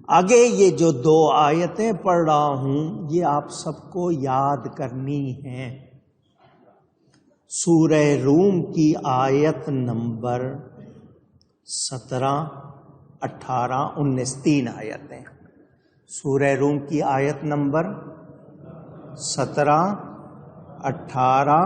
آگے یہ جو 2 آیتیں پڑھ رہا ہوں یہ آپ سب کو یاد کرنی ہیں۔ سورہ روم کی آیت نمبر 17، 18، 19، 3 آیتیں۔ سورہ روم کی آیت نمبر 17، 18،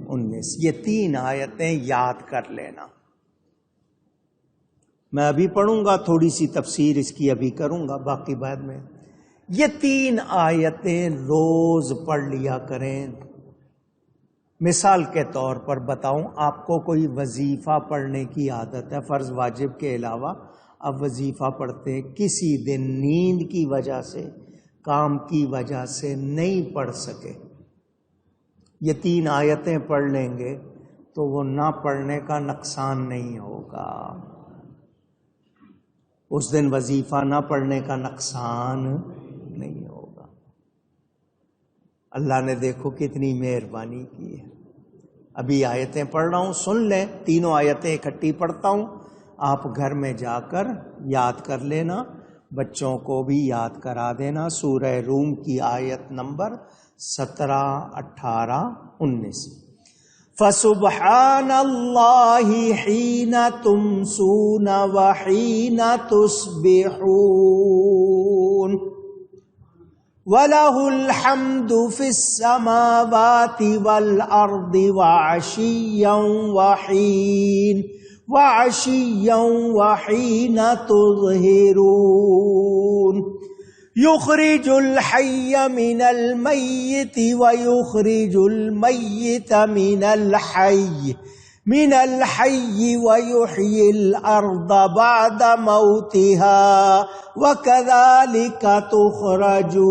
19، یہ 3 آیتیں یاد کر لینا۔ میں ابھی پڑھوں گا، تھوڑی سی تفسیر اس کی ابھی کروں گا، باقی بعد میں۔ یہ 3 آیتیں روز پڑھ لیا کریں۔ مثال کے طور پر بتاؤں، آپ کو کوئی وظیفہ پڑھنے کی عادت ہے، فرض واجب کے علاوہ اب وظیفہ پڑھتے ہیں، کسی دن نیند کی وجہ سے، کام کی وجہ سے نہیں پڑھ سکے، یہ 3 آیتیں پڑھ لیں گے تو وہ نہ پڑھنے کا نقصان نہیں ہوگا، اس دن وظیفہ نہ پڑھنے کا نقصان نہیں ہوگا۔ اللہ نے دیکھو کتنی مہربانی کی ہے۔ ابھی آیتیں پڑھ رہا ہوں، سن لیں، 3 آیتیں اکٹھی پڑھتا ہوں، آپ گھر میں جا کر یاد کر لینا، بچوں کو بھی یاد کرا دینا۔ سورہ روم کی آیت نمبر 17، 18، 19۔ فَسُبْحَانَ اللَّهِ حِينَ تُمْسُونَ وَحِينَ تُصْبِحُونَ وَلَهُ الْحَمْدُ فِي السَّمَاوَاتِ وَالْأَرْضِ وَعَشِيًّا وَحِينَ تُظْهِرُونَ يُخْرِجُ الْحَيَّ مِنَ الْمَيِّتِ وَيُخْرِجُ الْمَيِّتَ مِنَ الْحَيِّ وَيُحْيِي الْأَرْضَ بَعْدَ مَوْتِهَا وَكَذَلِكَ تُخْرَجُونَ۔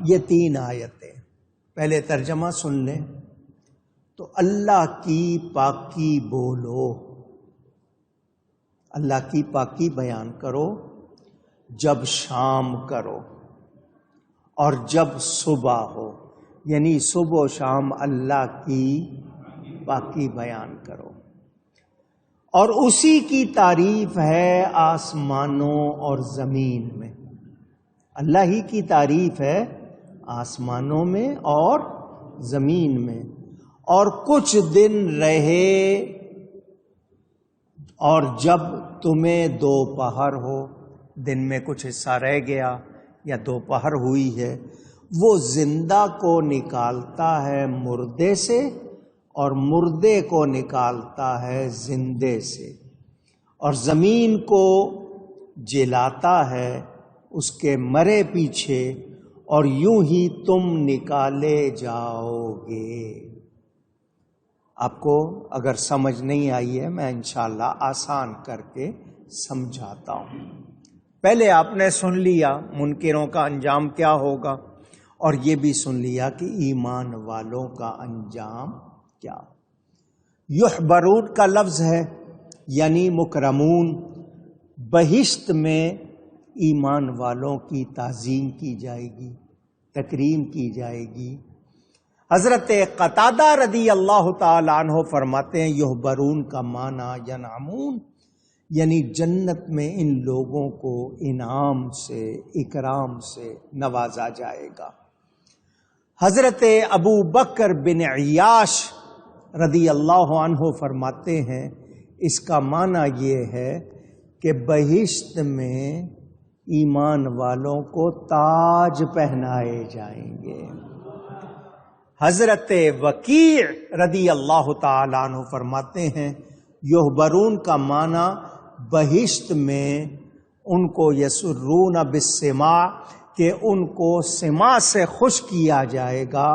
یہ 3 آیتیں پہلے ترجمہ سن لیں تو اللہ کی پاکی بولو، اللہ کی پاکی بیان کرو، جب شام کرو اور جب صبح ہو، یعنی صبح و شام اللہ کی پاکی بیان کرو۔ اور اسی کی تعریف ہے آسمانوں اور زمین میں، اللہ ہی کی تعریف ہے آسمانوں میں اور زمین میں۔ اور کچھ دن رہے اور جب تمہیں دوپہر ہو، دن میں کچھ حصہ رہ گیا یا دوپہر ہوئی ہے، وہ زندہ کو نکالتا ہے مردے سے اور مردے کو نکالتا ہے زندے سے، اور زمین کو جلاتا ہے اس کے مرے پیچھے، اور یوں ہی تم نکالے جاؤ گے۔ آپ کو اگر سمجھ نہیں آئی ہے میں انشاءاللہ آسان کر کے سمجھاتا ہوں۔ پہلے آپ نے سن لیا منکروں کا انجام کیا ہوگا، اور یہ بھی سن لیا کہ ایمان والوں کا انجام کیا۔ یحبرون کا لفظ ہے یعنی مکرمون، بہشت میں ایمان والوں کی تعظیم کی جائے گی، تکریم کی جائے گی۔ حضرت قتادہ رضی اللہ تعالی عنہ فرماتے ہیں یحبرون کا معنی ینعمون، یعنی جنت میں ان لوگوں کو انعام سے، اکرام سے نوازا جائے گا۔ حضرت ابو بکر بن عیاش رضی اللہ عنہ فرماتے ہیں اس کا معنی یہ ہے کہ بہشت میں ایمان والوں کو تاج پہنائے جائیں گے۔ حضرت وکیع رضی اللہ تعالی عنہ فرماتے ہیں یحبرون کا معنی بہشت میں ان کو یسرون بالسماع، کہ ان کو سماع سے خوش کیا جائے گا،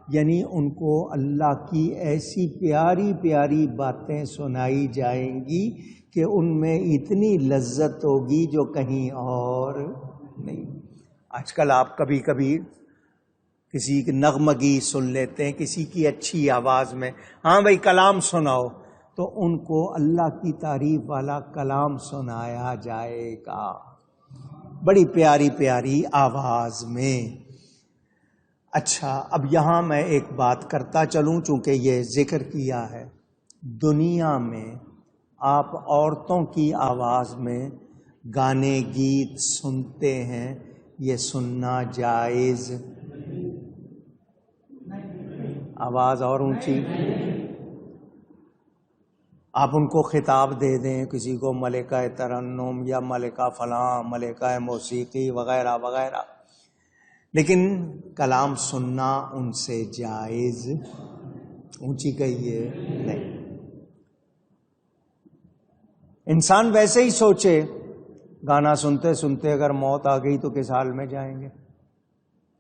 یعنی ان کو اللہ کی ایسی پیاری پیاری باتیں سنائی جائیں گی کہ ان میں اتنی لذت ہوگی جو کہیں اور نہیں۔ آج کل آپ کبھی کبھی کسی کی نغمگی سن لیتے ہیں، کسی کی اچھی آواز میں، ہاں بھائی کلام سناؤ، تو ان کو اللہ کی تعریف والا کلام سنایا جائے گا بڑی پیاری پیاری آواز میں۔ اچھا، اب یہاں میں ایک بات کرتا چلوں چونکہ یہ ذکر کیا ہے، دنیا میں آپ عورتوں کی آواز میں گانے گیت سنتے ہیں، یہ سننا جائز؟ آواز اور اونچی. آپ ان کو خطاب دے دیں، کسی کو ملکہ ترنم یا ملکہ فلاں، ملکہ موسیقی وغیرہ وغیرہ، لیکن کلام سننا ان سے جائز؟ اونچی کہیے نہیں. انسان ویسے ہی سوچے، گانا سنتے سنتے اگر موت آ گئی تو کس حال میں جائیں گے،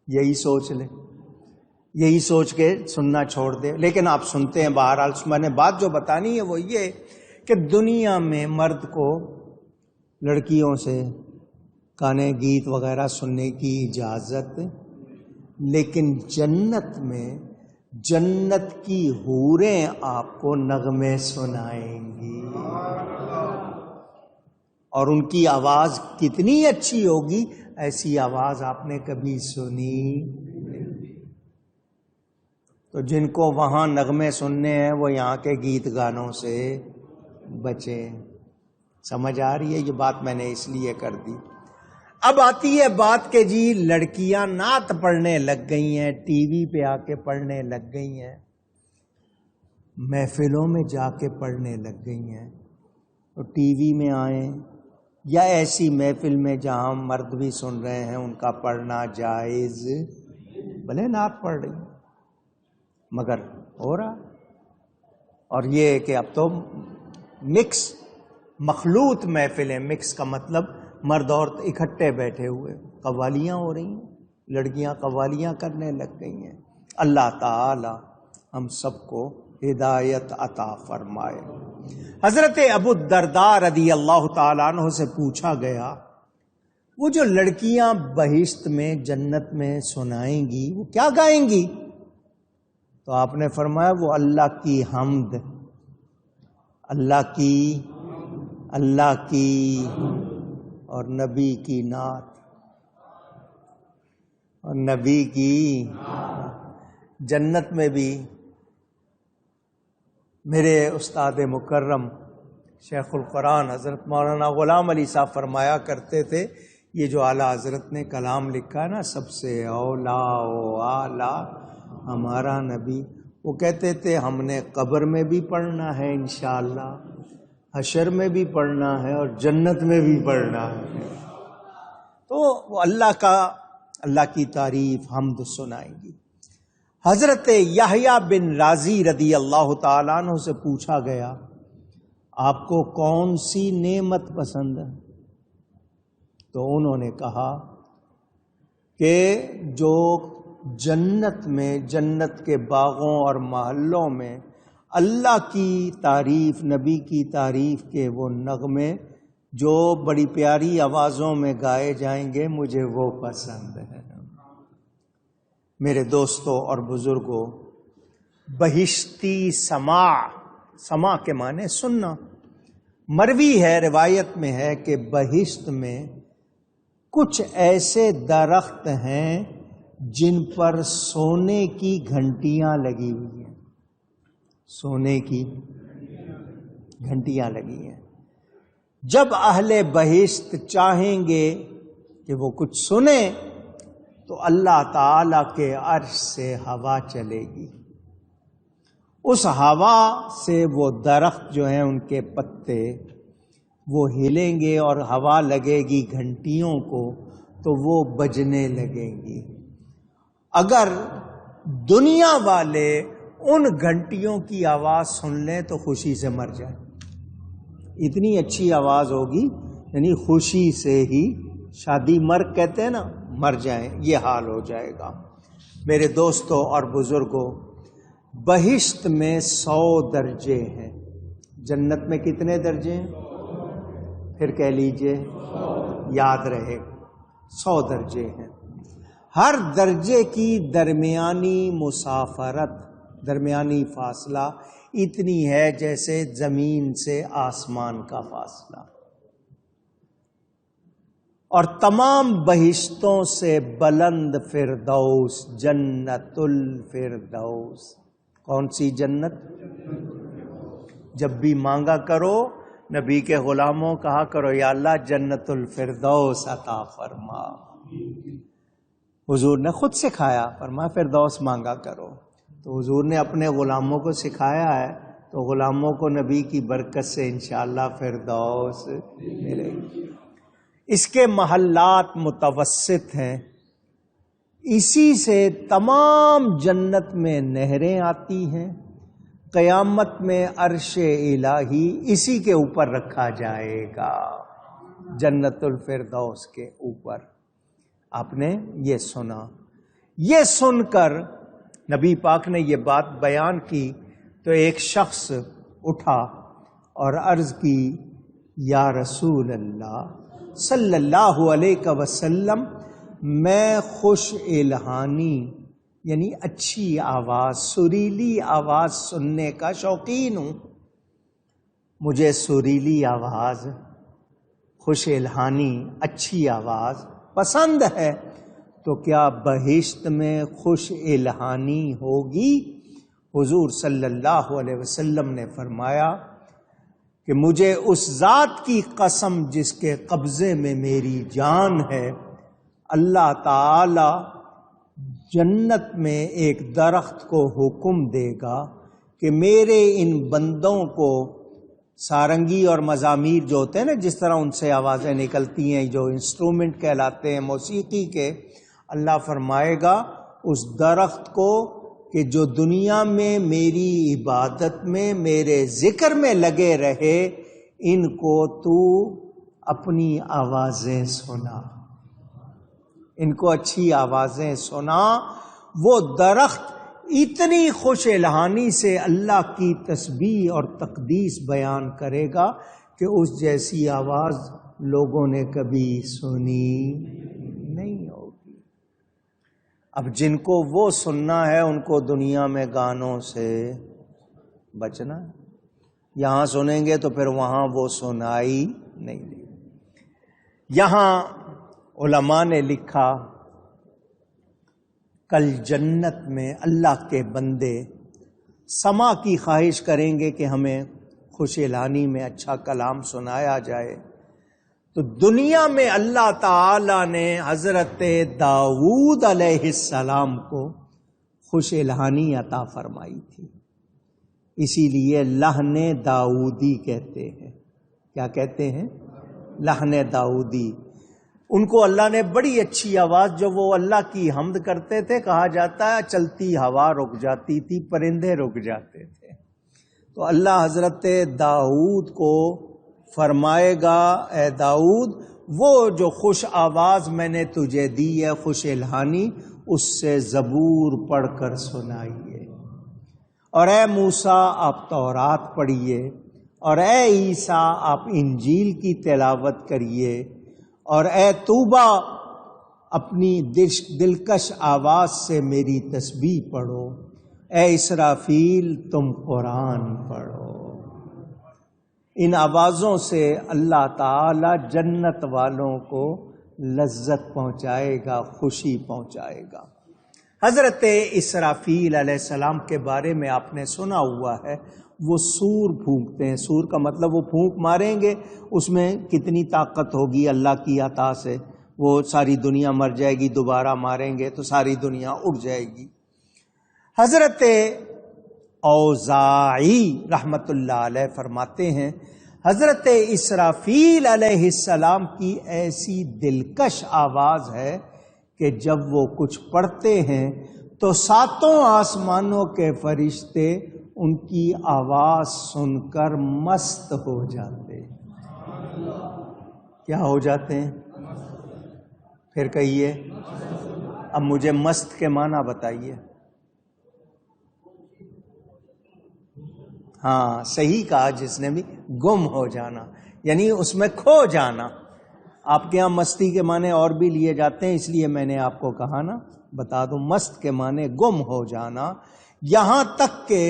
یہی سوچ لے، یہی سوچ کے سننا چھوڑ دے. لیکن آپ سنتے ہیں. بہرحال میں نے بات جو بتانی ہے وہ یہ کہ دنیا میں مرد کو لڑکیوں سے گانے گیت وغیرہ سننے کی اجازت، لیکن جنت میں جنت کی حوریں آپ کو نغمے سنائیں گی، اور ان کی آواز کتنی اچھی ہوگی، ایسی آواز آپ نے کبھی سنی؟ تو جن کو وہاں نغمے سننے ہیں وہ یہاں کے گیت گانوں سے بچیں. سمجھ آ رہی ہے؟ یہ بات میں نے اس لیے کر دی. اب آتی ہے بات کہ جی لڑکیاں نعت پڑھنے لگ گئی ہیں، ٹی وی پہ آ کے پڑھنے لگ گئی ہیں، محفلوں میں جا کے پڑھنے لگ گئی ہیں. تو ٹی وی میں آئیں یا ایسی محفل میں جہاں مرد بھی سن رہے ہیں، ان کا پڑھنا جائز؟ بھلے نعت پڑھ رہی مگر ہو رہا. اور یہ کہ اب تو مکس مخلوط محفلیں، مکس کا مطلب مرد عورت اکٹھے بیٹھے ہوئے، قوالیاں ہو رہی ہیں، لڑکیاں قوالیاں کرنے لگ گئی ہیں. اللہ تعالی ہم سب کو ہدایت عطا فرمائے. حضرت ابو الدرداء رضی اللہ تعالیٰ عنہ سے پوچھا گیا، وہ جو لڑکیاں بہشت میں جنت میں سنائیں گی وہ کیا گائیں گی؟ تو آپ نے فرمایا وہ اللہ کی حمد، اللہ کی اور نبی کی نعت، اور نبی کی. جنت میں بھی میرے استاد مکرم شیخ القرآن حضرت مولانا غلام علی صاحب فرمایا کرتے تھے، یہ جو اعلیٰ حضرت نے کلام لکھا ہے نا، سب سے اولا و اعلیٰ ہمارا نبی. وہ کہتے تھے ہم نے قبر میں بھی پڑھنا ہے انشاءاللہ، حشر میں بھی پڑھنا ہے، اور جنت میں بھی پڑھنا ہے. تو وہ اللہ کی تعریف حمد سنائیں گی. حضرت یحییٰ بن راضی رضی اللہ تعالیٰ عنہ سے پوچھا گیا، آپ کو کون سی نعمت پسند ہے؟ تو انہوں نے کہا کہ جو جنت میں، جنت کے باغوں اور محلوں میں اللہ کی تعریف، نبی کی تعریف کے وہ نغمے جو بڑی پیاری آوازوں میں گائے جائیں گے، مجھے وہ پسند ہے. میرے دوستوں اور بزرگوں، بہشتی سماع کے معنی سننا. مروی ہے، روایت میں ہے کہ بہشت میں کچھ ایسے درخت ہیں جن پر سونے کی گھنٹیاں لگی ہوئی ہیں، سونے کی گھنٹیاں لگی ہیں. جب اہل بہشت چاہیں گے کہ وہ کچھ سنیں تو اللہ تعالی کے عرش سے ہوا چلے گی، اس ہوا سے وہ درخت جو ہیں ان کے پتے وہ ہلیں گے، اور ہوا لگے گی گھنٹیوں کو تو وہ بجنے لگیں گی. اگر دنیا والے ان گھنٹیوں کی آواز سن لیں تو خوشی سے مر جائیں. اتنی اچھی آواز ہوگی، یعنی خوشی سے ہی، شادی مرگ کہتے ہیں نا، مر جائیں، یہ حال ہو جائے گا. میرے دوستوں اور بزرگوں، بہشت میں 100 درجے ہیں. جنت میں کتنے درجے ہیں؟ پھر کہہ لیجئے، یاد رہے، 100 درجے ہیں. ہر درجے کی درمیانی مسافرت، درمیانی فاصلہ اتنی ہے جیسے زمین سے آسمان کا فاصلہ. اور تمام بہشتوں سے بلند فردوس، جنت الفردوس. کون سی جنت؟ جب بھی مانگا کرو نبی کے غلاموں کہا کرو یا اللہ جنت الفردوس عطا فرما. حضور نے خود سکھایا، فرمایا فردوس مانگا کرو. تو حضور نے اپنے غلاموں کو سکھایا ہے، تو غلاموں کو نبی کی برکت سے انشاءاللہ فردوس ملے گی. اس کے محلات متوسط ہیں، اسی سے تمام جنت میں نہریں آتی ہیں. قیامت میں عرش الہی اسی کے اوپر رکھا جائے گا، جنت الفردوس کے اوپر. آپ نے یہ سنا، یہ سن کر نبی پاک نے یہ بات بیان کی تو ایک شخص اٹھا اور عرض کی یا رسول اللہ صلی اللہ علیہ وسلم، میں خوش الہانی یعنی اچھی آواز، سریلی آواز سننے کا شوقین ہوں. مجھے سریلی آواز، خوش الہانی، اچھی آواز پسند ہے. تو کیا بہشت میں خوش الہانی ہوگی؟ حضور صلی اللہ علیہ وسلم نے فرمایا کہ مجھے اس ذات کی قسم جس کے قبضے میں میری جان ہے، اللہ تعالی جنت میں ایک درخت کو حکم دے گا کہ میرے ان بندوں کو سارنگی اور مزامیر جو ہوتے ہیں نا، جس طرح ان سے آوازیں نکلتی ہیں جو انسٹرومنٹ کہلاتے ہیں موسیقی کے، اللہ فرمائے گا اس درخت کو کہ جو دنیا میں میری عبادت میں، میرے ذکر میں لگے رہے، ان کو تو اپنی آوازیں سنا، ان کو اچھی آوازیں سنا. وہ درخت اتنی خوش الہانی سے اللہ کی تسبیح اور تقدیس بیان کرے گا کہ اس جیسی آواز لوگوں نے کبھی سنی نہیں ہوگی. اب جن کو وہ سننا ہے ان کو دنیا میں گانوں سے بچنا، یہاں سنیں گے تو پھر وہاں وہ سنائی نہیں دے. یہاں علماء نے لکھا کل جنت میں اللہ کے بندے سما کی خواہش کریں گے کہ ہمیں خوش الہانی میں اچھا کلام سنایا جائے. تو دنیا میں اللہ تعالی نے حضرت داؤد علیہ السلام کو خوش الہانی عطا فرمائی تھی، اسی لیے لحن داؤدی کہتے ہیں. کیا کہتے ہیں؟ لحن داؤدی. ان کو اللہ نے بڑی اچھی آواز، جو وہ اللہ کی حمد کرتے تھے، کہا جاتا ہے چلتی ہوا رک جاتی تھی، پرندے رک جاتے تھے. تو اللہ حضرت داؤد کو فرمائے گا اے داؤد، وہ جو خوش آواز میں نے تجھے دی ہے خوش الہانی، اس سے زبور پڑھ کر سنائیے. اور اے موسیٰ آپ تورات پڑھیے، اور اے عیسیٰ آپ انجیل کی تلاوت کریے، اور اے توبہ اپنی دلکش آواز سے میری تسبیح پڑھو، اے اسرافیل تم قرآن پڑھو. ان آوازوں سے اللہ تعالی جنت والوں کو لذت پہنچائے گا، خوشی پہنچائے گا. حضرت اسرافیل علیہ السلام کے بارے میں آپ نے سنا ہوا ہے، وہ سور پھونکتے ہیں. سور کا مطلب وہ پھونک ماریں گے، اس میں کتنی طاقت ہوگی اللہ کی عطا سے، وہ ساری دنیا مر جائے گی، دوبارہ ماریں گے تو ساری دنیا اڑ جائے گی. حضرت اوزاعی رحمت اللہ علیہ فرماتے ہیں حضرت اسرافیل علیہ السلام کی ایسی دلکش آواز ہے کہ جب وہ کچھ پڑھتے ہیں تو ساتوں آسمانوں کے فرشتے ان کی آواز سن کر مست ہو جاتے ہیں. کیا ہو جاتے ہیں؟ پھر کہیے. اب مجھے مست کے معنی بتائیے. ہاں صحیح کہا جس نے بھی، گم ہو جانا، یعنی اس میں کھو جانا. آپ کے ہاں مستی کے معنی اور بھی لیے جاتے ہیں، اس لیے میں نے آپ کو کہا نا بتا دوں، مست کے معنی گم ہو جانا. یہاں تک کہ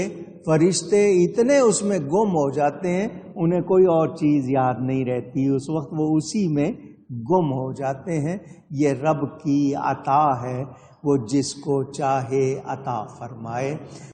فرشتے اتنے اس میں گم ہو جاتے ہیں انہیں کوئی اور چیز یاد نہیں رہتی، اس وقت وہ اسی میں گم ہو جاتے ہیں. یہ رب کی عطا ہے، وہ جس کو چاہے عطا فرمائے.